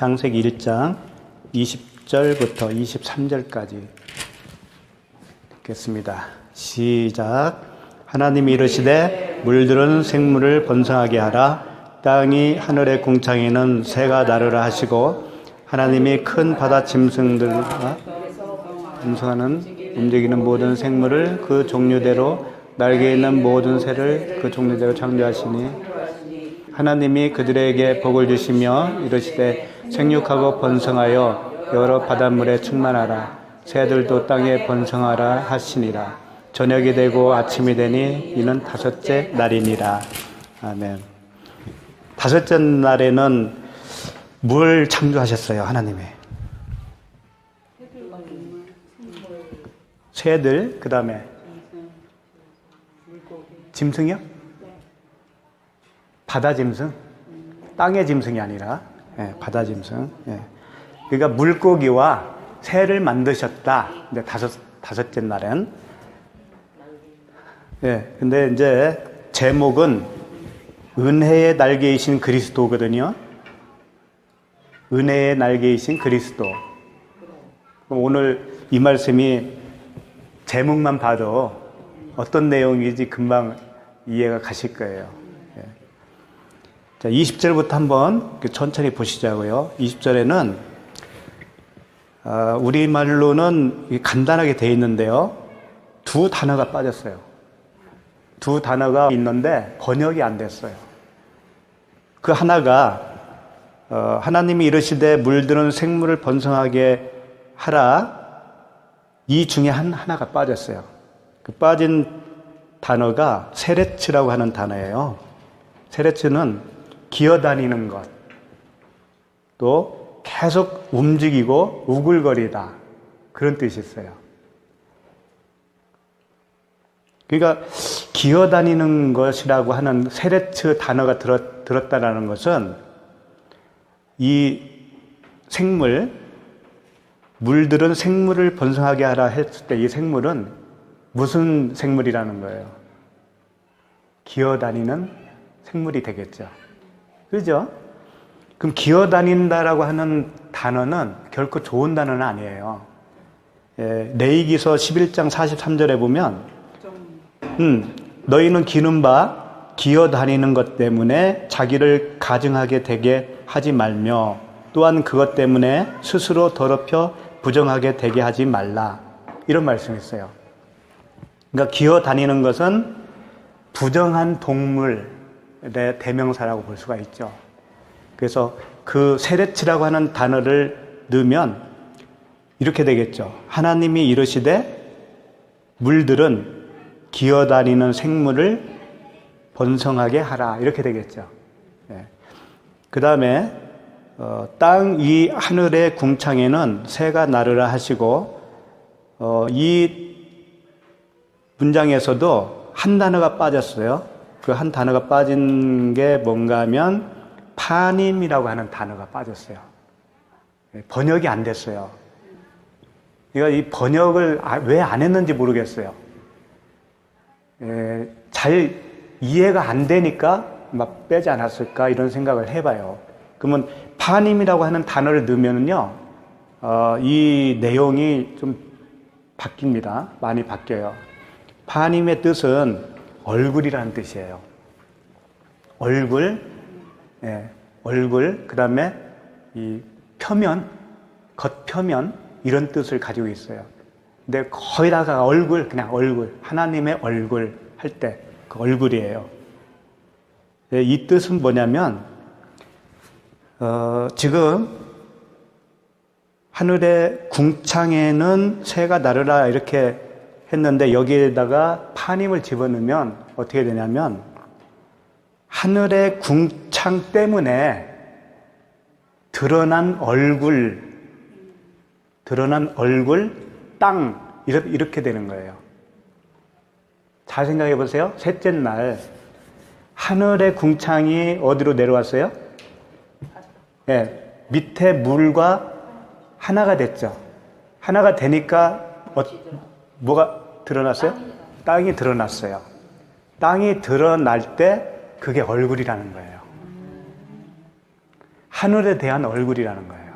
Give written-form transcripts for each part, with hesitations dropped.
창세기 1장 20절부터 23절까지 읽겠습니다. 시작. 하나님이 이르시되 물들은 생물을 번성하게 하라. 땅이 하늘의 궁창에는 새가 나르라 하시고 하나님이 큰 바다 짐승들과 번성하는 움직이는 모든 생물을 그 종류대로 날개 있는 모든 새를 그 종류대로 창조하시니 하나님이 그들에게 복을 주시며 이르시되 생육하고 번성하여 여러 바닷물에 충만하라. 새들도 땅에 번성하라 하시니라. 저녁이 되고 아침이 되니 이는 다섯째 날이니라. 아멘. 다섯째 날에는 뭘 창조하셨어요, 하나님이? 새들, 그 다음에 짐승이요? 바다 짐승? 땅의 짐승이 아니라 바다 짐승. 그러니까 물고기와 새를 만드셨다. 이제 다섯째 날엔. 근데 이제 제목은 은혜의 날개이신 그리스도거든요. 은혜의 날개이신 그리스도. 오늘 이 말씀이 제목만 봐도 어떤 내용인지 금방 이해가 가실 거예요. 자, 20절부터 한번 천천히 보시자고요. 20절에는 우리말로는 간단하게 되어 있는데요. 두 단어가 빠졌어요. 두 단어가 있는데 번역이 안 됐어요. 그 하나가 하나님이 이르시되 물들은 생물을 번성하게 하라. 이 중에 하나가 빠졌어요. 그 빠진 단어가 세레츠라고 하는 단어예요. 세레츠는 기어다니는 것, 또 계속 움직이고 우글거리다, 그런 뜻이 있어요. 그러니까 기어다니는 것이라고 하는 세레츠 단어가 들었다라는 것은 이 생물, 물들은 생물을 번성하게 하라 했을 때 이 생물은 무슨 생물이라는 거예요? 기어다니는 생물이 되겠죠. 그죠? 그럼 기어다닌다라고 하는 단어는 결코 좋은 단어는 아니에요. 레위기서 11장 43절에 보면 너희는 기는 바 기어다니는 것 때문에 자기를 가증하게 되게 하지 말며 또한 그것 때문에 스스로 더럽혀 부정하게 되게 하지 말라. 이런 말씀이 있어요. 그러니까 기어다니는 것은 부정한 동물의 대명사라고 볼 수가 있죠. 그래서 그 세레츠라고 하는 단어를 넣으면 이렇게 되겠죠. 하나님이 이르시되 물들은 기어다니는 생물을 번성하게 하라. 이렇게 되겠죠. 그 다음에 땅 위 하늘의 궁창에는 새가 나르라 하시고 이 문장에서도 한 단어가 빠졌어요. 그 한 단어가 빠진 게 뭔가 하면 파님이라고 하는 단어가 빠졌어요. 번역이 안 됐어요. 그러니까 이 번역을 왜 안 했는지 모르겠어요. 잘 이해가 안 되니까 막 빼지 않았을까 이런 생각을 해봐요. 그러면 파님이라고 하는 단어를 넣으면요, 이 내용이 좀 바뀝니다. 많이 바뀌어요. 파님의 뜻은 얼굴이라는 뜻이에요. 얼굴, 얼굴, 그 다음에 이 표면, 겉표면, 이런 뜻을 가지고 있어요. 근데 거의 다가 얼굴, 그냥 얼굴, 하나님의 얼굴 할 때 그 얼굴이에요. 이 뜻은 뭐냐면, 지금 하늘의 궁창에는 새가 나르라 이렇게 했는데 여기에다가 파님을 집어넣으면 어떻게 되냐면 하늘의 궁창 때문에 드러난 얼굴, 땅 이렇게 되는 거예요. 잘 생각해 보세요. 셋째 날 하늘의 궁창이 어디로 내려왔어요? 밑에 물과 하나가 됐죠. 하나가 되니까 뭐가 드러났어요? 땅이 드러났어요. 땅이 드러날 때 그게 얼굴이라는 거예요. 하늘에 대한 얼굴이라는 거예요.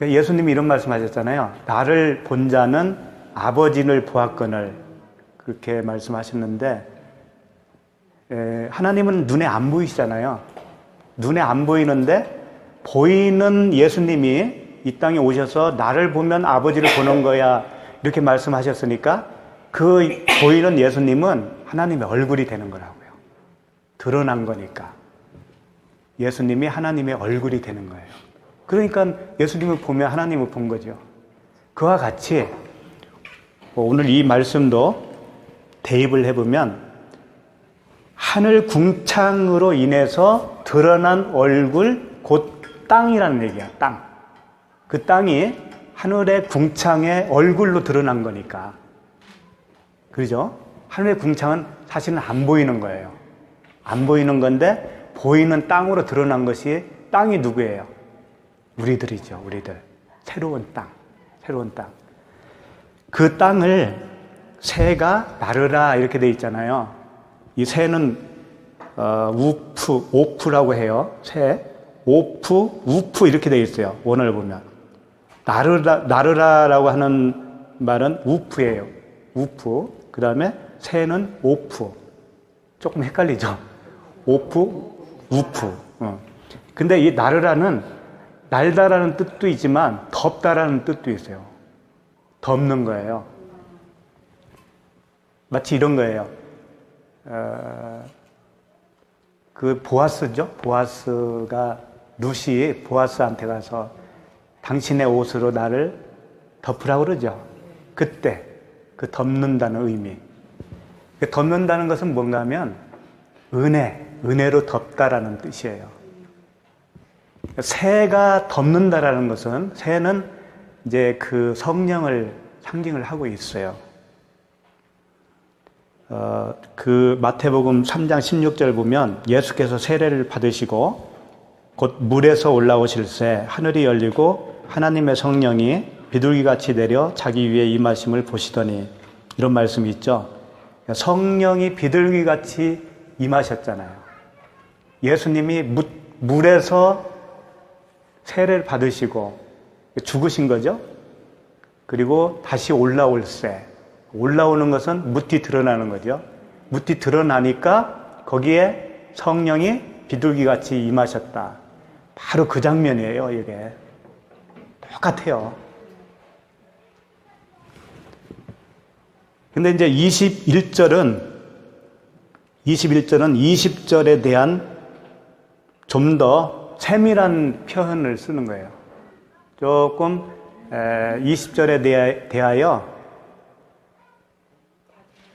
예수님이 이런 말씀하셨잖아요. 나를 본 자는 아버지를 보았거늘, 그렇게 말씀하셨는데, 하나님은 눈에 안 보이시잖아요. 눈에 안 보이는데 보이는 예수님이 이 땅에 오셔서 나를 보면 아버지를 보는 거야, 이렇게 말씀하셨으니까 그 보이는 예수님은 하나님의 얼굴이 되는 거라고요. 드러난 거니까. 예수님이 하나님의 얼굴이 되는 거예요. 그러니까 예수님을 보면 하나님을 본 거죠. 그와 같이 오늘 이 말씀도 대입을 해보면 하늘 궁창으로 인해서 드러난 얼굴, 곧 땅이라는 얘기야. 땅. 그 땅이 하늘의 궁창의 얼굴로 드러난 거니까. 그렇죠? 하늘의 궁창은 사실은 안 보이는 거예요. 안 보이는 건데 보이는 땅으로 드러난 것이, 땅이 누구예요? 우리들이죠. 우리들. 새로운 땅. 새로운 땅. 그 땅을 새가 나르라 이렇게 돼 있잖아요. 이 새는 오프라고 해요. 새, 우프 이렇게 돼 있어요. 원어를 보면. 나르라라고 하는 말은 우프예요. 우프. 그 다음에 새는 오프. 조금 헷갈리죠? 오프, 우프. 근데 이 나르라는 날다라는 뜻도 있지만 덮다라는 뜻도 있어요. 덮는 거예요. 마치 이런 거예요. 그 보아스죠? 보아스가, 룻이 보아스한테 가서 당신의 옷으로 나를 덮으라고 그러죠. 그때 그 덮는다는 의미. 그 덮는다는 것은 뭔가 하면 은혜로 덮다라는 뜻이에요. 새가 덮는다라는 것은, 새는 이제 그 성령을 상징을 하고 있어요. 그 마태복음 3장 16절 보면 예수께서 세례를 받으시고 곧 물에서 올라오실새 하늘이 열리고 하나님의 성령이 비둘기같이 내려 자기 위에 임하심을 보시더니, 이런 말씀이 있죠. 성령이 비둘기같이 임하셨잖아요. 예수님이 물에서 세례를 받으시고 죽으신 거죠. 그리고 다시 올라올새. 올라오는 것은 무티 드러나는 거죠. 무티 드러나니까 거기에 성령이 비둘기같이 임하셨다. 바로 그 장면이에요, 이게. 똑같아요. 근데 이제 21절은 20절에 대한 좀 더 세밀한 표현을 쓰는 거예요. 조금 20절에 대하여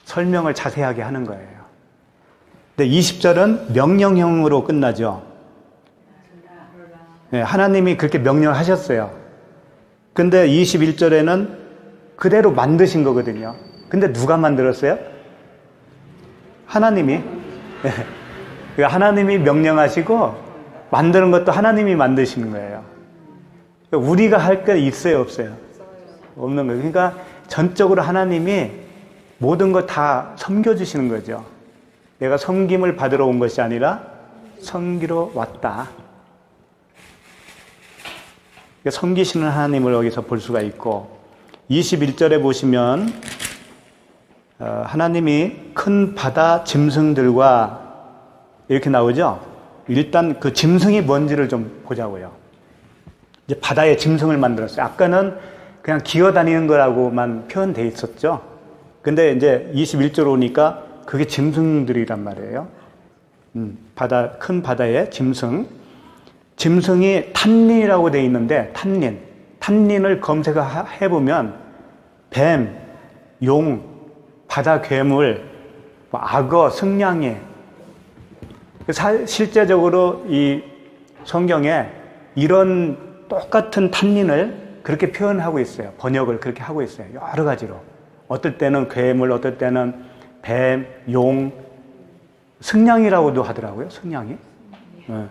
설명을 자세하게 하는 거예요. 근데 20절은 명령형으로 끝나죠. 네, 하나님이 그렇게 명령하셨어요. 근데 21절에는 그대로 만드신 거거든요. 근데 누가 만들었어요? 하나님이. 하나님이 명령하시고 만드는 것도 하나님이 만드시는 거예요. 우리가 할 게 있어요, 없어요? 없는 거예요. 그러니까 전적으로 하나님이 모든 거 다 섬겨주시는 거죠. 내가 섬김을 받으러 온 것이 아니라 섬기러 왔다. 섬기시는 하나님을 여기서 볼 수가 있고, 21절에 보시면 하나님이 큰 바다 짐승들과 이렇게 나오죠. 일단 그 짐승이 뭔지를 좀 보자고요. 이제 바다에 짐승을 만들었어요. 아까는 그냥 기어다니는 거라고만 표현되어 있었죠. 근데 이제 21절 오니까 그게 짐승들이란 말이에요. 큰 바다에 짐승. 짐승이 탄닌이라고 되어 있는데, 탄닌을 검색해보면 뱀, 용, 바다 괴물, 악어, 승냥이. 실제적으로 이 성경에 이런 똑같은 탄닌을 그렇게 표현하고 있어요. 번역을 그렇게 하고 있어요. 여러 가지로. 어떨 때는 괴물, 어떨 때는 뱀, 용, 승냥이라고도 하더라고요. 승냥이. 네.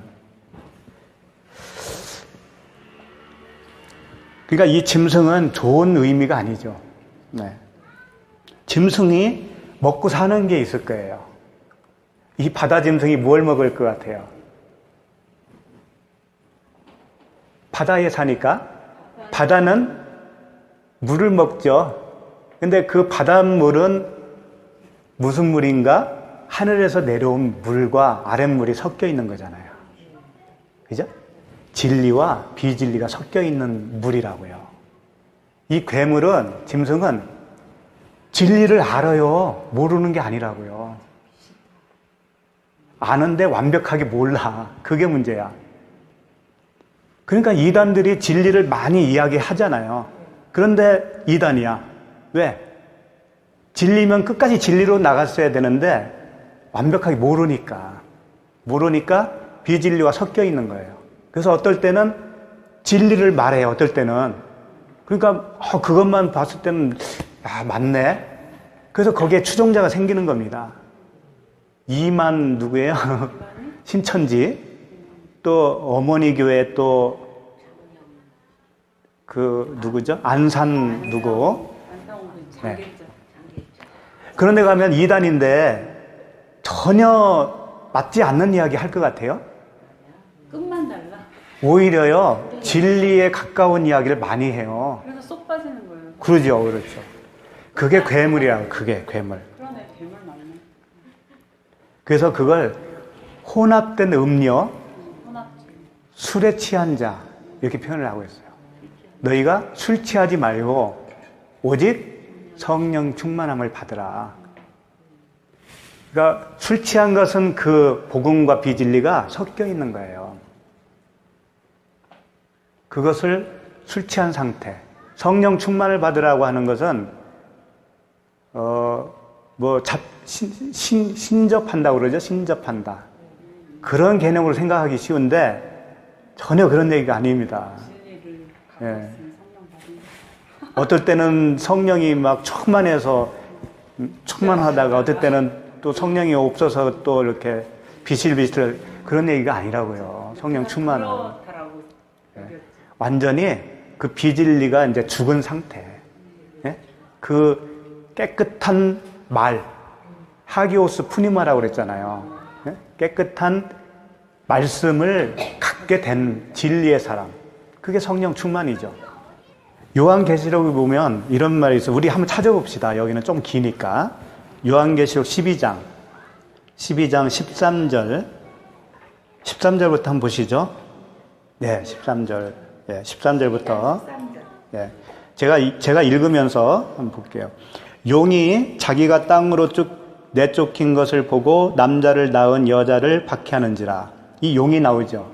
그러니까 이 짐승은 좋은 의미가 아니죠. 네. 짐승이 먹고 사는 게 있을 거예요. 이 바다 짐승이 뭘 먹을 것 같아요? 바다에 사니까 바다는 물을 먹죠. 근데 그 바닷물은 무슨 물인가? 하늘에서 내려온 물과 아랫물이 섞여 있는 거잖아요. 그죠? 진리와 비진리가 섞여 있는 물이라고요. 이 괴물은, 짐승은 진리를 알아요. 모르는 게 아니라고요. 아는데 완벽하게 몰라. 그게 문제야. 그러니까 이단들이 진리를 많이 이야기하잖아요. 그런데 이단이야. 왜? 진리면 끝까지 진리로 나갔어야 되는데 완벽하게 모르니까 비진리와 섞여 있는 거예요. 그래서 어떨 때는 진리를 말해요. 어떨 때는. 그러니까 그것만 봤을 때는 맞네. 그래서 거기에 추종자가 생기는 겁니다. 이만 누구예요? 신천지. 또 어머니 교회 또 그 누구죠? 안산 누구? 네. 그런 데 가면 이단인데 전혀 맞지 않는 이야기 할 것 같아요. 끝만 달라. 오히려요, 진리에 가까운 이야기를 많이 해요. 그래서 쏙 빠지는 거예요. 그러죠, 그렇죠. 그게 괴물이라고, 그게 괴물. 그러네, 괴물 맞네. 그래서 그걸 혼합된 음료, 혼합지. 술에 취한 자, 이렇게 표현을 하고 있어요. 너희가 술 취하지 말고 오직 성령 충만함을 받으라. 그러니까 술 취한 것은 그 복음과 비진리가 섞여 있는 거예요. 그것을 술 취한 상태. 성령 충만을 받으라고 하는 것은 신접한다고 그러죠. 신접한다. 그런 개념으로 생각하기 쉬운데 전혀 그런 얘기가 아닙니다. 예. 어떨 때는 성령이 막 충만하다가 어떨 때는 또 성령이 없어서 또 이렇게 비실비실 그런 얘기가 아니라고요. 성령 충만은. 예. 완전히 그 비진리가 이제 죽은 상태. 예? 그 깨끗한 말. 하기오스 푸니마라고 그랬잖아요. 예? 깨끗한 말씀을 갖게 된 진리의 사람. 그게 성령 충만이죠. 요한계시록을 보면 이런 말이 있어요. 우리 한번 찾아봅시다. 여기는 좀 기니까. 요한계시록 12장 13절 13절부터 한번 보시죠. 네, 13절. 네, 13절부터. 네, 제가 읽으면서 한번 볼게요. 용이 자기가 땅으로 쭉 내쫓긴 것을 보고 남자를 낳은 여자를 박해하는지라. 이 용이 나오죠.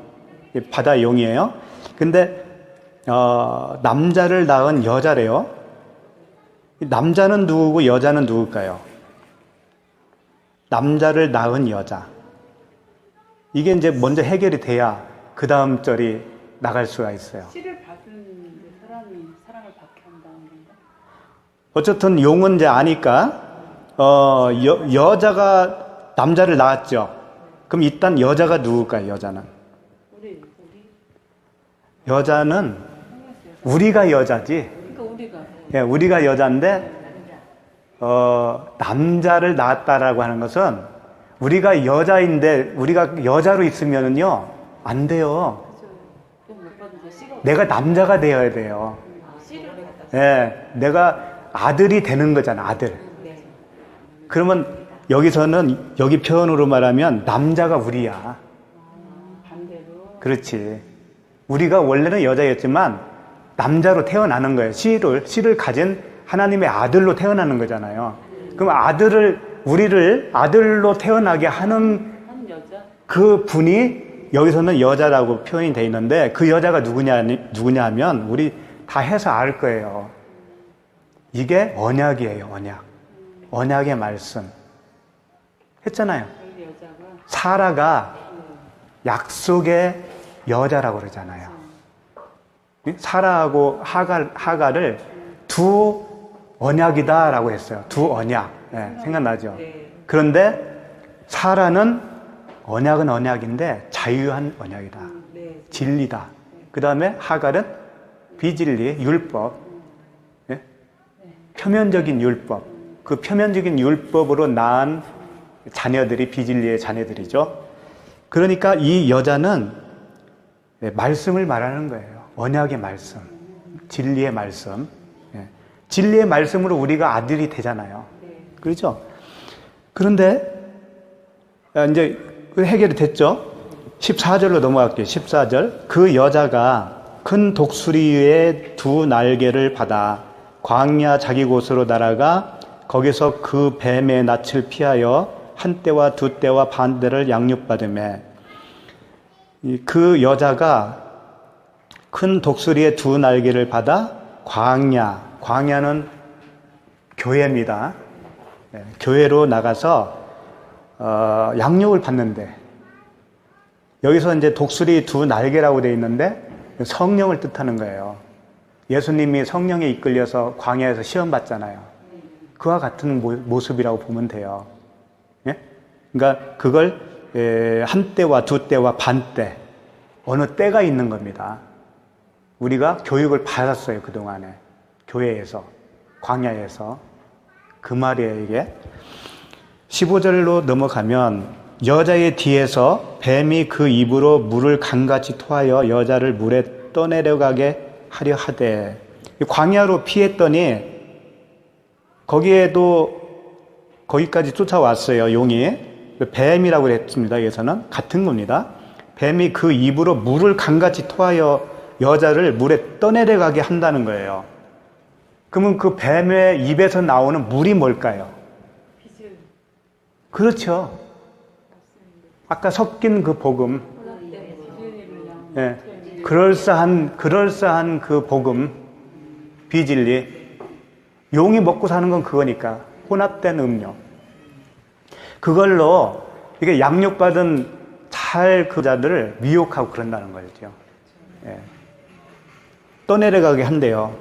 바다 용이에요. 근데 남자를 낳은 여자래요. 남자는 누구고 여자는 누굴까요? 남자를 낳은 여자. 이게 이제 먼저 해결이 돼야 그 다음 절이 나갈 수가 있어요. 씨를 받은 사람이 사랑을 받게 한다는 건가? 어쨌든 용은 이제 아니까 여자가 남자를 낳았죠. 그럼 일단 여자가 누굴까요? 여자는 여자는 우리가 여자지. 그러니까 예, 우리가 여자인데 남자를 낳았다라고 하는 것은 우리가 여자인데 우리가 여자로 있으면은요 안 돼요. 내가 남자가 되어야 돼요. 예, 내가 아들이 되는 거잖아, 아들. 그러면 여기서는 여기 표현으로 말하면 남자가 우리야. 반대로. 그렇지. 우리가 원래는 여자였지만 남자로 태어나는 거예요. 씨를 가진 하나님의 아들로 태어나는 거잖아요. 그럼 우리를 아들로 태어나게 하는 그 분이 여기서는 여자라고 표현이 되어 있는데 그 여자가 누구냐 하면 우리 다 해서 알 거예요. 이게 언약이에요, 언약. 언약의 말씀. 했잖아요. 사라가 약속의 여자라고 그러잖아요. 사라하고 하갈을 두 언약이다라고 했어요. 두 언약. 네, 생각나죠? 그런데 사라는 언약은 언약인데 자유한 언약이다. 진리다. 그 다음에 하갈은 비진리, 율법. 네? 표면적인 율법. 그 표면적인 율법으로 낳은 자녀들이 비진리의 자녀들이죠. 그러니까 이 여자는 말씀을 말하는 거예요. 언약의 말씀, 진리의 말씀. 예. 진리의 말씀으로 우리가 아들이 되잖아요. 그렇죠? 그런데 이제 해결이 됐죠? 14절로 넘어갈게요. 14절. 그 여자가 큰 독수리의 두 날개를 받아 광야 자기 곳으로 날아가 거기서 그 뱀의 낯을 피하여 한 떼와 두 떼와 반 떼를 양육받으매, 그 여자가 큰 독수리의 두 날개를 받아 광야는 교회입니다. 교회로 나가서 양육을 받는데, 여기서 이제 독수리 두 날개라고 되어 있는데 성령을 뜻하는 거예요. 예수님이 성령에 이끌려서 광야에서 시험 받잖아요. 그와 같은 모습이라고 보면 돼요. 예? 그러니까 그걸 한 때와 두 때와 반 때, 어느 때가 있는 겁니다. 우리가 교육을 받았어요. 그동안에 교회에서, 광야에서. 그 말이에요, 이게. 15절로 넘어가면 여자의 뒤에서 뱀이 그 입으로 물을 강같이 토하여 여자를 물에 떠내려가게 하려 하되, 광야로 피했더니 거기까지 쫓아왔어요, 용이. 뱀이라고 했습니다. 여기서는 같은 겁니다. 뱀이 그 입으로 물을 강같이 토하여 여자를 물에 떠내려가게 한다는 거예요. 그러면 그 뱀의 입에서 나오는 물이 뭘까요? 그렇죠. 아까 섞인 그 복음, 예, 그럴싸한 그 복음, 비진리. 용이 먹고 사는 건 그거니까, 혼합된 음료. 그걸로 이게 양육받은 그 자들을 미혹하고 그런다는 거죠. 예. 떠내려가게 한대요.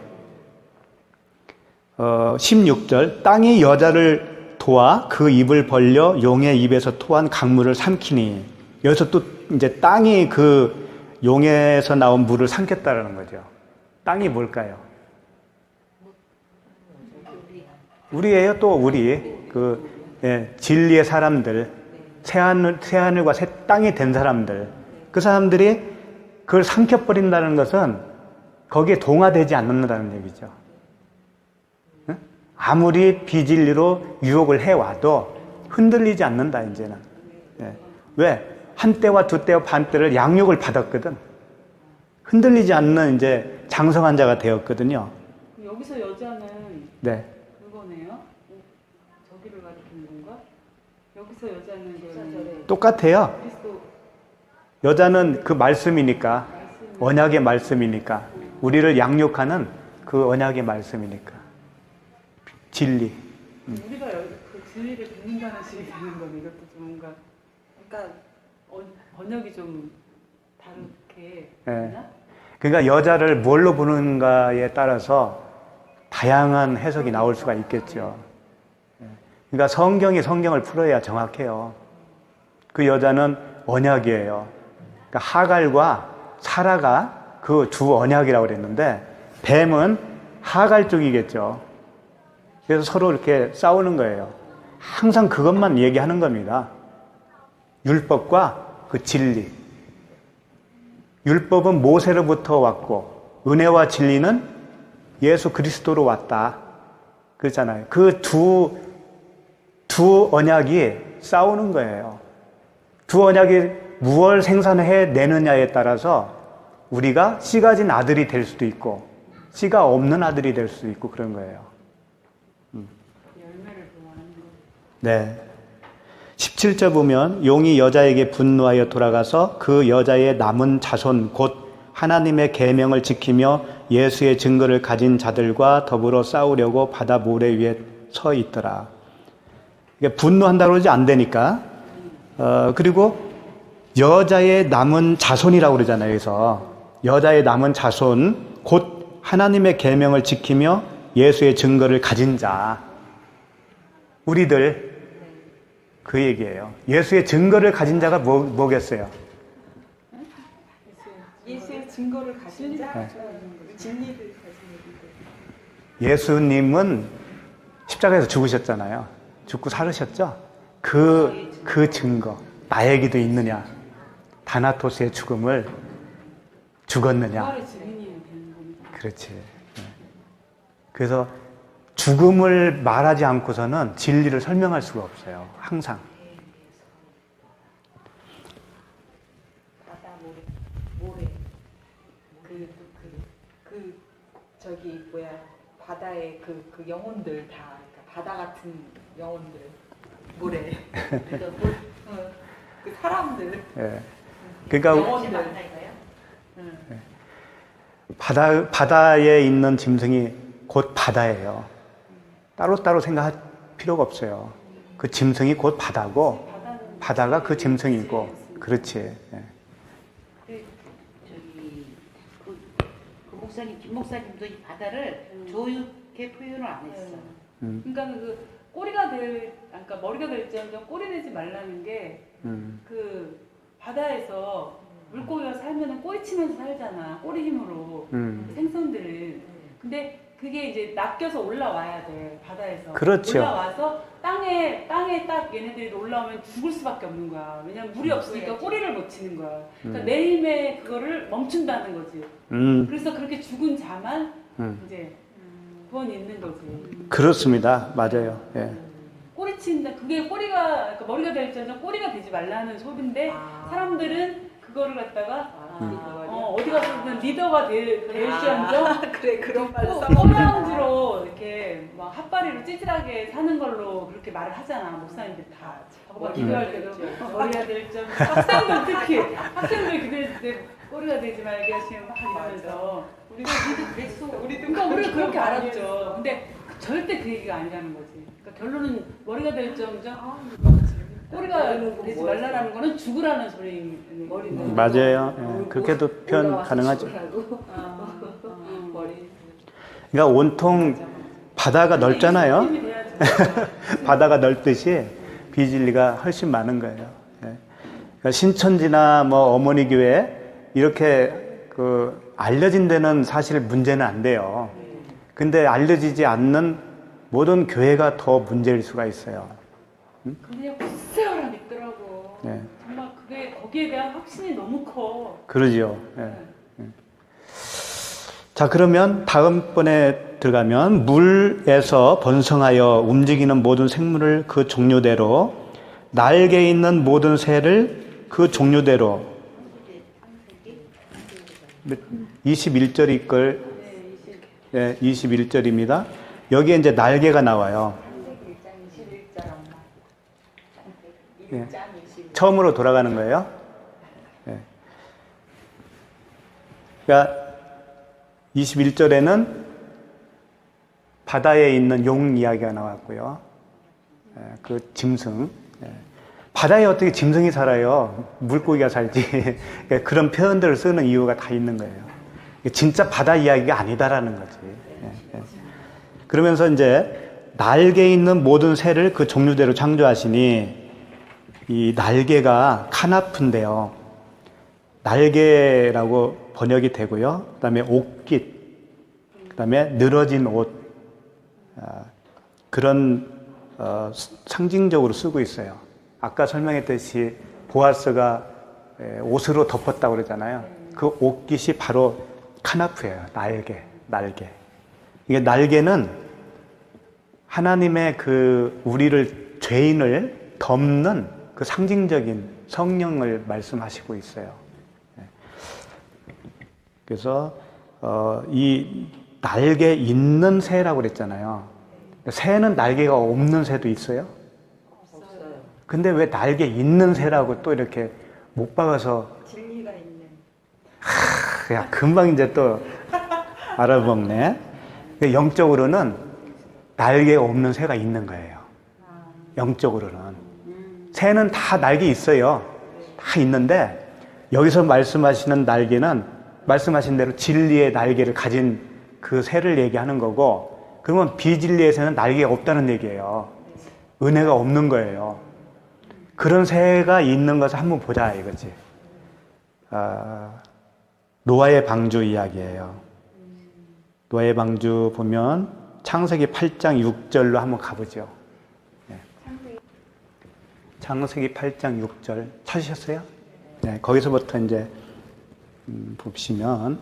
16절. 땅이 여자를 도와 그 입을 벌려 용의 입에서 토한 강물을 삼키니. 여기서 또 이제 땅이 그 용에서 나온 물을 삼켰다라는 거죠. 땅이 뭘까요? 우리예요. 또 우리 진리의 사람들, 새하늘과 새 땅이 된 사람들, 그 사람들이 그걸 삼켜버린다는 것은 거기에 동화되지 않는다는 얘기죠. 아무리 비진리로 유혹을 해와도 흔들리지 않는다, 이제는. 왜? 한 때와 두 때와 반 때를 양육을 받았거든. 흔들리지 않는 이제 장성한 자가 되었거든요. 여기서 여자는 네. 그거네요? 저기를 가리키는 건가? 여기서 여자는 똑같아요. 그리스도. 여자는 그 말씀이니까, 언약의 말씀이니까, 우리를 양육하는 그 언약의 말씀이니까. 진리. 우리가 그 진리를 듣는다는 식이 되는 거네. 이것도 좀 뭔가, 그러니까 번역이 좀 다르게 되나? 그러니까 여자를 뭘로 보는가에 따라서 다양한 해석이 나올 수가 있겠죠. 그러니까 성경을 풀어야 정확해요. 그 여자는 언약이에요. 그러니까 하갈과 사라가 그 두 언약이라고 그랬는데, 뱀은 하갈 쪽이겠죠. 그래서 서로 이렇게 싸우는 거예요. 항상 그것만 얘기하는 겁니다. 율법과 그 진리. 율법은 모세로부터 왔고, 은혜와 진리는 예수 그리스도로 왔다. 그렇잖아요. 그 두 언약이 싸우는 거예요. 두 언약이 무엇을 생산해내느냐에 따라서 우리가 씨 가진 아들이 될 수도 있고, 씨가 없는 아들이 될 수도 있고, 그런 거예요. 열매를 보호하는 거. 네. 17절 보면 용이 여자에게 분노하여 돌아가서 그 여자의 남은 자손 곧 하나님의 계명을 지키며 예수의 증거를 가진 자들과 더불어 싸우려고 바다 모래 위에 서 있더라. 이게 분노한다고 그러지 안 되니까. 그리고 여자의 남은 자손이라고 그러잖아요. 여기서 여자의 남은 자손 곧 하나님의 계명을 지키며 예수의 증거를 가진 자. 우리들 그 얘기예요. 예수의 증거를 가진 자가 뭐겠어요? 예수의 증거를 가진 자? 네. 진리를 가진 예수님은 십자가에서 죽으셨잖아요. 죽고 살으셨죠? 그 증거. 나에게도 있느냐? 다나토스의 죽음을 죽었느냐? 부활의 증인이에요. 그렇지. 예. 그래서 죽음을 말하지 않고서는 진리를 설명할 수가 없어요. 항상. 바다 모래 저기 뭐야 바다의 그 영혼들 다 그러니까 바다 같은 영혼들 모래 그 사람들 예. 그러니까 영혼들 바다에 있는 짐승이 곧 바다예요. 따로따로 생각할 필요가 없어요. 그 짐승이 곧 바다고 바다가 그 짐승이고 그렇지. 예. 저기 그 목사님 김 목사님도 이 바다를 좋게 표현을 안 했어. 그러니까 그 꼬리가 그러니까 머리가 될지언정 꼬리 되지 말라는 게 그 바다에서 물고기가 살면은 꼬리 치면서 살잖아. 꼬리 힘으로 생선들은. 근데 그게 이제 낚여서 올라와야 돼 바다에서. 그렇죠. 올라와서 땅에 딱 얘네들이 올라오면 죽을 수밖에 없는 거야. 왜냐면 물이 없으니까 꼬리를 못 치는 거야. 그러니까 내 힘에 그거를 멈춘다는 거지. 그래서 그렇게 죽은 자만 이제 구원이 있는 거지. 그렇습니다. 맞아요. 예. 꼬리 친다. 그게 꼬리가 그러니까 머리가 될지언정 꼬리가 되지 말라는 소리인데 사람들은 그거를 갖다가 어디 가서든 리더가 될지언정 그래 그런 말을 꼬랑지로 이렇게 막 핫바리로 찌질하게 사는 걸로 그렇게 말을 하잖아. 목사님들 다. 막 기도할 때도 머리가 될지언정 학생들 특히 학생들 기도할 때 꼬리가 되지 말게 하시면 막 이러면서 우리도 그랬어. 그러니까 우리가 그렇게 알았죠. 근데 절대 그 얘기가 아니라는 거지. 그러니까 결론은 머리가 될지언정 꼬리가 되지 말라라는 거는 죽으라는 소리인 머리는. 맞아요. 예. 그렇게도 표현 가능하죠. 머리 그러니까 온통 바다가 넓잖아요. 힘이 돼야지. 바다가 넓듯이 비진리가 훨씬 많은 거예요. 예. 그러니까 신천지나 뭐 어머니 교회 이렇게 그 알려진 데는 사실 문제는 안 돼요. 근데 알려지지 않는 모든 교회가 더 문제일 수가 있어요. 그냥 굳세어라 믿더라고. 예. 정말 그게 거기에 대한 확신이 너무 커. 그러죠. 예. 자, 그러면 다음번에 들어가면 물에서 번성하여 움직이는 모든 생물을 그 종류대로 날개 있는 모든 새를 그 종류대로 21절이 걸 예, 21절입니다. 여기에 이제 날개가 나와요. 1장 21절 엄마 예. 1장 21절 처음으로 돌아가는 거예요. 예. 그러니까 21절에는 바다에 있는 용 이야기가 나왔고요. 예, 그 짐승. 예. 바다에 어떻게 짐승이 살아요? 물고기가 살지. 그런 표현들을 쓰는 이유가 다 있는 거예요. 진짜 바다 이야기가 아니다라는 거지. 예, 예. 그러면서 이제 날개 있는 모든 새를 그 종류대로 창조하시니 이 날개가 카나프인데요. 날개라고 번역이 되고요. 그 다음에 옷깃, 그 다음에 늘어진 옷, 그런 상징적으로 쓰고 있어요. 아까 설명했듯이 보아스가 옷으로 덮었다고 그러잖아요. 그 옷깃이 바로 카나프예요. 날개. 이게 날개는 하나님의 그 우리를 죄인을 덮는 그 상징적인 성령을 말씀하시고 있어요. 그래서 이 날개 있는 새라고 그랬잖아요. 새는 날개가 없는 새도 있어요. 없어요. 근데 왜 날개 있는 새라고 또 이렇게 못 박아서 진리가 있는 야, 금방 이제 또 알아먹네. 영적으로는 날개가 없는 새가 있는 거예요. 영적으로는. 새는 다 날개 있어요. 다 있는데 여기서 말씀하시는 날개는 말씀하신 대로 진리의 날개를 가진 그 새를 얘기하는 거고, 그러면 비진리의 새는 날개가 없다는 얘기예요. 은혜가 없는 거예요. 그런 새가 있는 것을 한번 보자 이거지. 노아의 방주 이야기예요. 노아의 방주 보면 창세기 8장 6절로 한번 가보죠. 네. 창세기 8장 6절 찾으셨어요? 네, 거기서부터 이제 보시면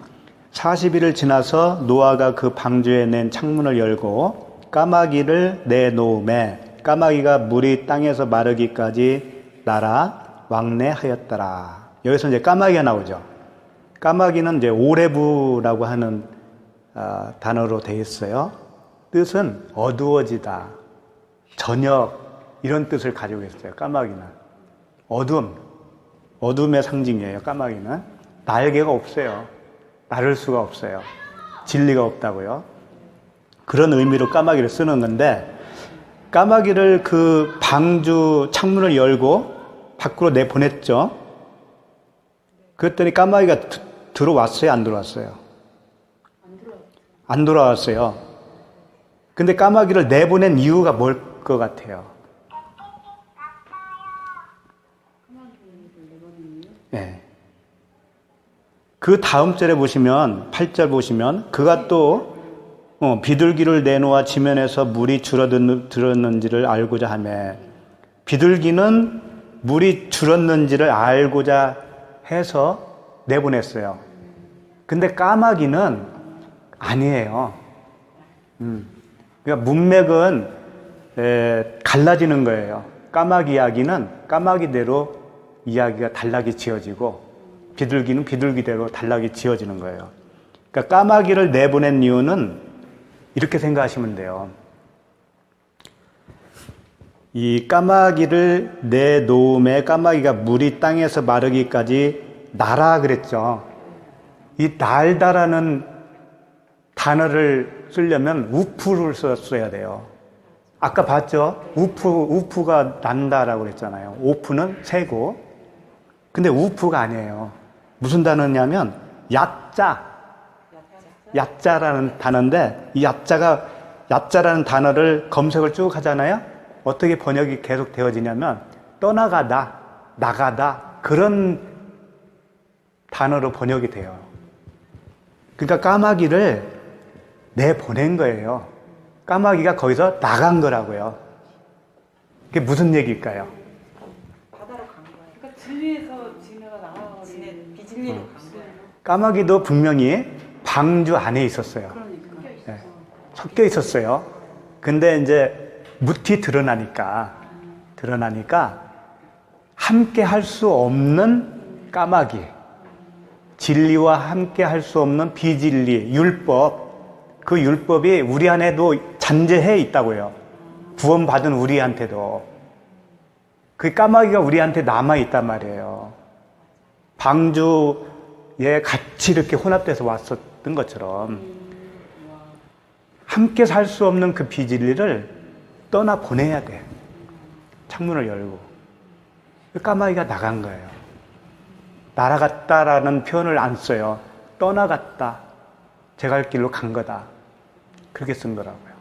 40일을 지나서 노아가 그 방주에 낸 창문을 열고 까마귀를 내놓음에 까마귀가 물이 땅에서 마르기까지 날아 왕래하였더라. 여기서 이제 까마귀가 나오죠. 까마귀는 이제 오레부라고 하는 단어로 되어 있어요. 뜻은 어두워지다, 저녁 이런 뜻을 가지고 있어요. 까마귀는 어둠의 상징이에요. 까마귀는 날개가 없어요. 나를 수가 없어요. 진리가 없다고요. 그런 의미로 까마귀를 쓰는 건데, 까마귀를 그 방주 창문을 열고 밖으로 내보냈죠. 그랬더니 까마귀가 들어왔어요? 안 들어왔어요? 안 들어왔어요. 근데 까마귀를 내보낸 이유가 뭘 것 같아요? 네. 그 다음 절에 보시면 8절 보시면 그가 또 비둘기를 내놓아 지면에서 물이 줄었는지를 알고자 하며, 비둘기는 물이 줄었는지를 알고자 해서 내보냈어요. 근데 까마귀는 아니에요. 그러니까 문맥은 갈라지는 거예요. 까마귀 이야기는 까마귀대로 이야기가 단락이 지어지고, 비둘기는 비둘기대로 단락이 지어지는 거예요. 그러니까 까마귀를 내보낸 이유는 이렇게 생각하시면 돼요. 이 까마귀를 내놓음에 까마귀가 물이 땅에서 마르기까지 날아 그랬죠. 이 날다라는 단어를 쓰려면 우프를 썼어야 돼요. 아까 봤죠? 우프가 난다라고 그랬잖아요. 오프는 새고. 근데 우프가 아니에요. 무슨 단어냐면 야자라는 단어인데, 이 야자라는 단어를 검색을 쭉 하잖아요. 어떻게 번역이 계속 되어지냐면 떠나가다, 나가다, 그런 단어로 번역이 돼요. 그러니까 까마귀를 내보낸 거예요. 까마귀가 거기서 나간 거라고요. 그게 무슨 얘기일까요? 바다로 간 거예요. 그러니까 진리에서 진리가 나와버리는 비진리로 간 거예요. 까마귀도 분명히 방주 안에 있었어요. 그러니까. 네. 섞여 있었어요. 근데 이제 무티 드러나니까 함께 할 수 없는 까마귀, 진리와 함께 할 수 없는 비진리, 율법, 그 율법이 우리 안에도 잔재해 있다고요. 구원받은 우리한테도. 그 까마귀가 우리한테 남아 있단 말이에요. 방주에 같이 이렇게 혼합돼서 왔었던 것처럼 함께 살 수 없는 그 비진리를 떠나 보내야 돼. 창문을 열고. 그 까마귀가 나간 거예요. 날아갔다라는 표현을 안 써요. 떠나갔다. 제 갈 길로 간 거다. 그렇게 쓴 거라고요.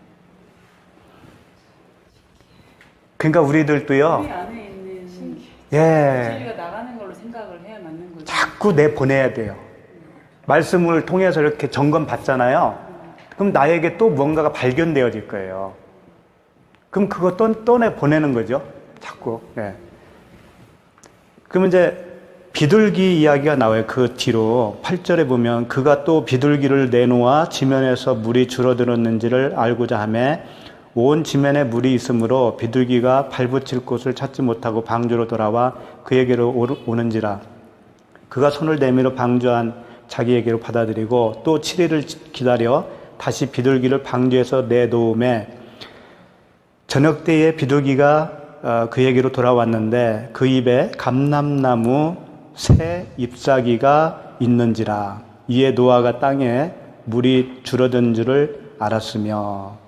그러니까 우리들도요. 우리 안에 있는 예. 진리가 나가는 걸로 생각을 해야 맞는 거죠. 자꾸 내보내야 돼요. 말씀을 통해서 이렇게 점검 받잖아요. 그럼 나에게 또 뭔가가 발견되어질 거예요. 그럼 그거 떠내보내는 거죠. 자꾸. 네. 그러면 이제 비둘기 이야기가 나와요. 그 뒤로 8절에 보면 그가 또 비둘기를 내놓아 지면에서 물이 줄어들었는지를 알고자 하며 온 지면에 물이 있으므로 비둘기가 발붙일 곳을 찾지 못하고 방주로 돌아와 그에게로 오는지라. 그가 손을 내밀어 방주 안 자기에게로 받아들이고 또 7일을 기다려 다시 비둘기를 방주에서 내놓음에 저녁 때에 비둘기가 그에게로 돌아왔는데 그 입에 감람나무 새 잎사귀가 있는지라. 이에 노아가 땅에 물이 줄어든 줄을 알았으며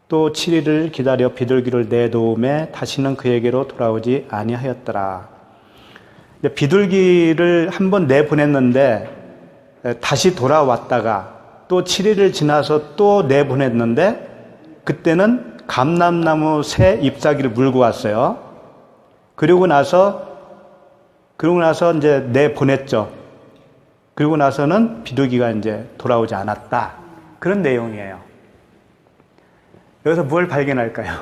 또 7일을 기다려 비둘기를 내놓음에 다시는 그에게로 돌아오지 아니하였더라. 비둘기를 한번 내보냈는데 다시 돌아왔다가 또 7일을 지나서 또 내보냈는데 그때는 감람나무 새 잎사귀를 물고 왔어요. 그리고 나서 이제 내보냈죠. 그리고 나서는 비둘기가 이제 돌아오지 않았다. 그런 내용이에요. 여기서 뭘 발견할까요?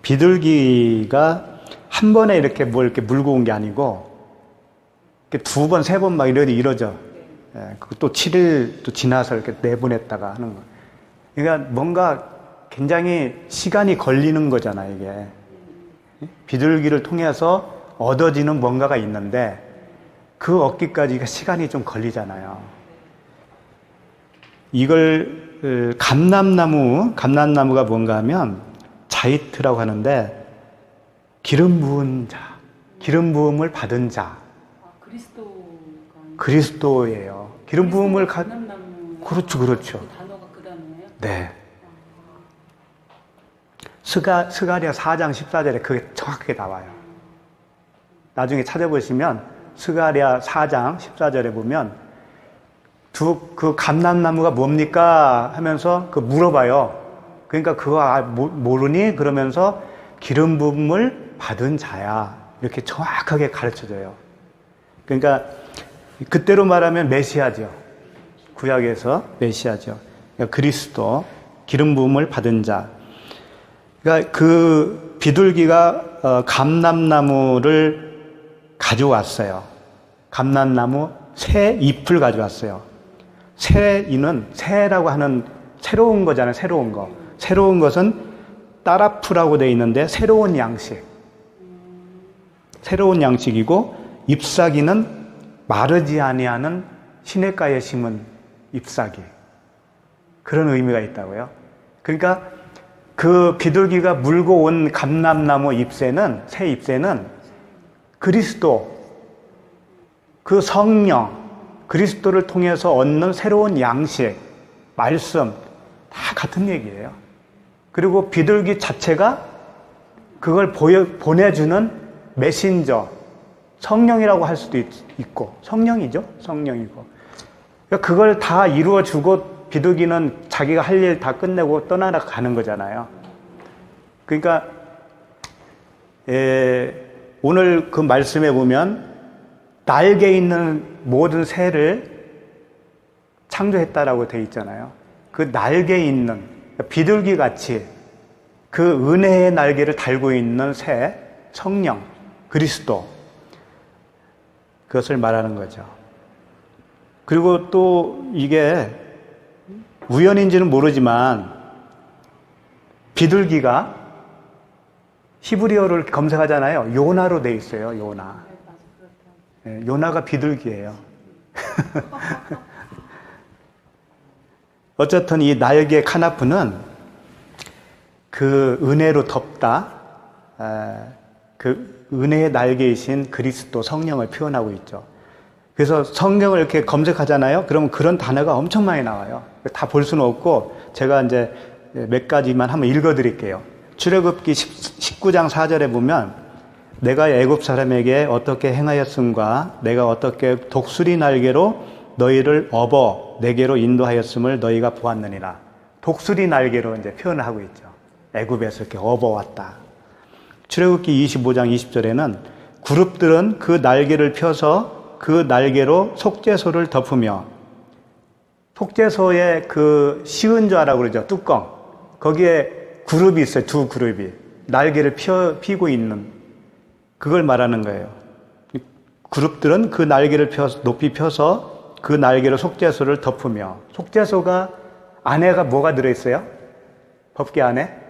비둘기가 한 번에 이렇게 뭘 이렇게 물고 온 게 아니고 두 번, 세 번 막 이러죠. 예, 또 7일 또 지나서 이렇게 내보냈다가 하는 거. 그러니까 뭔가 굉장히 시간이 걸리는 거잖아, 이게. 비둘기를 통해서 얻어지는 뭔가가 있는데 그 얻기까지가 시간이 좀 걸리잖아요. 이걸 감람나무가 뭔가 하면 자이트라고 하는데 기름 부은 자, 기름 부음을 받은 자. 그리스도예요. 기름 부음을 그렇죠. 그 단어가 그 단어예요? 네. 스가랴 4장 14절에 그게 정확하게 나와요. 나중에 찾아보시면 스가랴 4장 14절에 보면 그 감람나무가 뭡니까 하면서 그 물어봐요. 그러니까 그거 모르니 그러면서 기름 부음을 받은 자야 이렇게 정확하게 가르쳐줘요. 그러니까 그때로 말하면 메시아죠. 구약에서 메시아죠. 그러니까 그리스도 기름 부음을 받은 자. 그러니까 그 비둘기가 감람나무를 가져왔어요. 감람나무 새 잎을 가져왔어요. 새 잎은 새라고 하는 새로운 거잖아요. 새로운 거. 새로운 것은 따라프라고 되어 있는데 새로운 양식. 새로운 양식이고 잎사귀는 마르지 아니하는 시냇가에 심은 잎사귀. 그런 의미가 있다고요. 그러니까 그 비둘기가 물고 온 감람나무 잎새는 새 잎새는 그리스도, 그 성령, 그리스도를 통해서 얻는 새로운 양식, 말씀 다 같은 얘기예요. 그리고 비둘기 자체가 그걸 보내주는 메신저, 성령이라고 할 수도 있고 성령이죠. 성령이고 그러니까 그걸 다 이루어주고 비둘기는 자기가 할 일 다 끝내고 떠나러 가는 거잖아요. 그러니까 오늘 그 말씀에 보면 날개 있는 모든 새를 창조했다라고 되어 있잖아요. 그 날개 있는 비둘기 같이 그 은혜의 날개를 달고 있는 새, 성령, 그리스도 그것을 말하는 거죠. 그리고 또 이게 우연인지는 모르지만 비둘기가 히브리어를 검색하잖아요. 요나로 돼 있어요. 요나. 요나가 비둘기예요. 어쨌든 이 날개 카나프는 그 은혜로 덮다, 그 은혜의 날개이신 그리스도 성령을 표현하고 있죠. 그래서 성경을 이렇게 검색하잖아요. 그러면 그런 단어가 엄청 많이 나와요. 다 볼 수는 없고 제가 이제 몇 가지만 한번 읽어드릴게요. 출애굽기 19장 4절에 보면 내가 애굽 사람에게 어떻게 행하였음과 내가 어떻게 독수리 날개로 너희를 업어 내게로 인도하였음을 너희가 보았느니라. 독수리 날개로 이제 표현을 하고 있죠. 애굽에서 이렇게 업어왔다. 출애굽기 25장 20절에는 그룹들은 그 날개를 펴서 그 날개로 속죄소를 덮으며 속죄소에 그 시은좌라고 그러죠. 뚜껑. 거기에 그룹이 있어요. 두 그룹이. 날개를 피고 있는 그걸 말하는 거예요. 그룹들은 그 날개를 높이 펴서 그 날개로 속죄소를 덮으며 속죄소가 안에가 뭐가 들어있어요? 법궤 안에?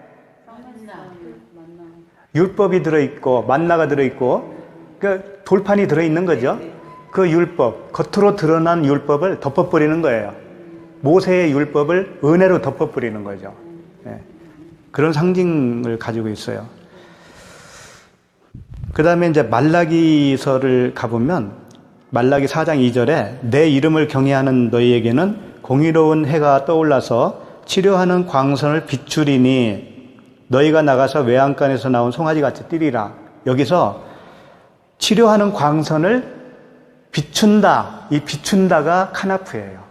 율법이 들어있고 만나가 들어있고 그 돌판이 들어있는 거죠. 그 율법, 겉으로 드러난 율법을 덮어버리는 거예요. 모세의 율법을 은혜로 덮어버리는 거죠. 네. 그런 상징을 가지고 있어요. 그 다음에 이제 말라기서를 가보면 말라기 4장 2절에 내 이름을 경외하는 너희에게는 공의로운 해가 떠올라서 치료하는 광선을 비추리니 너희가 나가서 외양간에서 나온 송아지같이 뛰리라. 여기서 치료하는 광선을 비춘다. 이 비춘다가 카나프예요.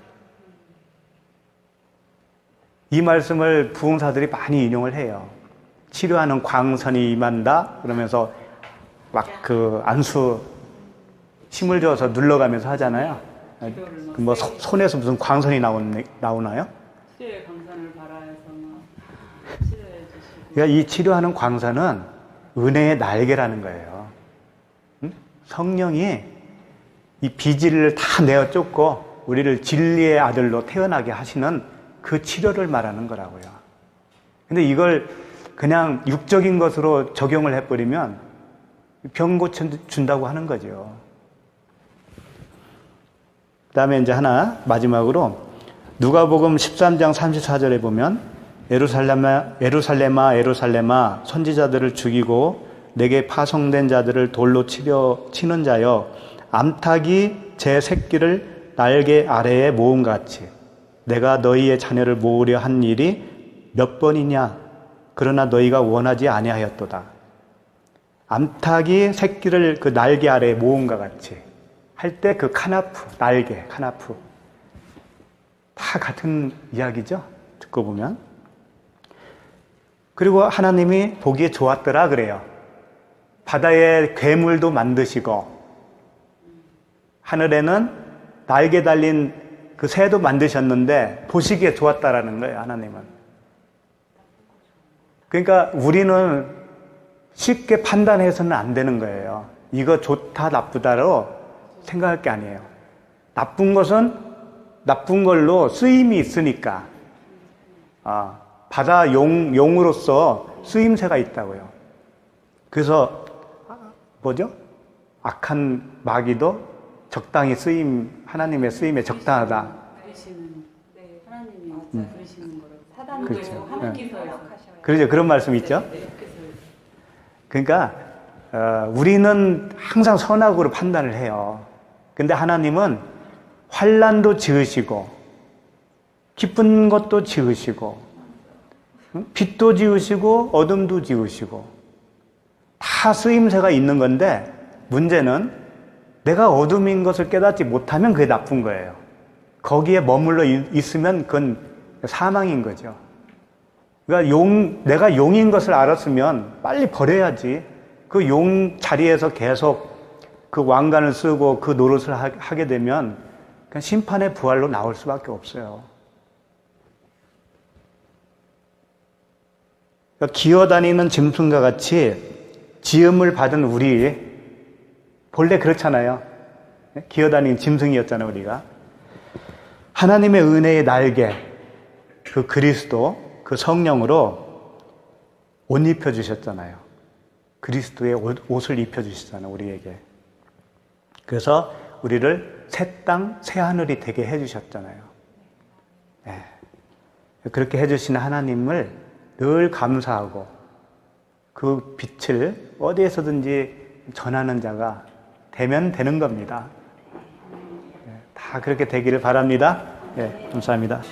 이 말씀을 부흥사들이 많이 인용을 해요. 치료하는 광선이 임한다. 그러면서 막 그 안수 힘을 줘서 눌러가면서 하잖아요. 뭐 손에서 무슨 광선이 나오나요? 치료의 광선을 바라해서 치료해 주시고. 그러니까 이 치료하는 광선은 은혜의 날개라는 거예요. 성령이 이 비질을 다 내어 쫓고 우리를 진리의 아들로 태어나게 하시는 그 치료를 말하는 거라고요. 근데 이걸 그냥 육적인 것으로 적용을 해버리면 병 고쳐준다고 하는 거죠. 그 다음에 이제 하나 마지막으로 누가복음 13장 34절에 보면 예루살렘아 예루살렘아 선지자들을 죽이고 내게 파송된 자들을 돌로 치는 자여 암탉이 제 새끼를 날개 아래에 모음같이 내가 너희의 자녀를 모으려 한 일이 몇 번이냐 그러나 너희가 원하지 아니하였도다. 암탉이 새끼를 그 날개 아래에 모음과 같이 할 때 그 카나프, 날개, 카나프 다 같은 이야기죠. 듣고 보면. 그리고 하나님이 보기에 좋았더라 그래요. 바다에 괴물도 만드시고 하늘에는 날개 달린 그 새도 만드셨는데 보시기에 좋았다라는 거예요. 하나님은. 그러니까 우리는 쉽게 판단해서는 안 되는 거예요. 이거 좋다 나쁘다로 생각할 게 아니에요. 나쁜 것은 나쁜 걸로 쓰임이 있으니까 바다 용으로서 쓰임새가 있다고요. 그래서 뭐죠? 악한 마귀도 적당히 하나님의 쓰임에 적당하다. 그러시는 네. 하나님이 맞아요. 그러시는 거로 사단도 그렇죠. 하나님께서 그러죠. 그런 말씀 있죠. 그래서 그러니까 우리는 항상 선악으로 판단을 해요. 근데 하나님은 환난도 지으시고 기쁜 것도 지으시고 빛도 지으시고 어둠도 지으시고 다 쓰임새가 있는 건데 문제는 내가 어둠인 것을 깨닫지 못하면 그게 나쁜 거예요. 거기에 머물러 있으면 그건 사망인 거죠. 그러니까 내가 용인 것을 알았으면 빨리 버려야지. 그 용 자리에서 계속 그 왕관을 쓰고 그 노릇을 하게 되면 그냥 심판의 부활로 나올 수밖에 없어요. 그러니까 기어다니는 짐승과 같이 지음을 받은 우리, 본래 그렇잖아요. 기어다니는 짐승이었잖아요, 우리가. 하나님의 은혜의 날개, 그 그리스도, 그 성령으로 옷 입혀주셨잖아요. 그리스도의 옷을 입혀주시잖아요, 우리에게. 그래서 우리를 새 땅, 새 하늘이 되게 해주셨잖아요. 네. 그렇게 해주시는 하나님을 늘 감사하고 그 빛을 어디에서든지 전하는 자가 되면 되는 겁니다. 다 그렇게 되기를 바랍니다. 네, 감사합니다.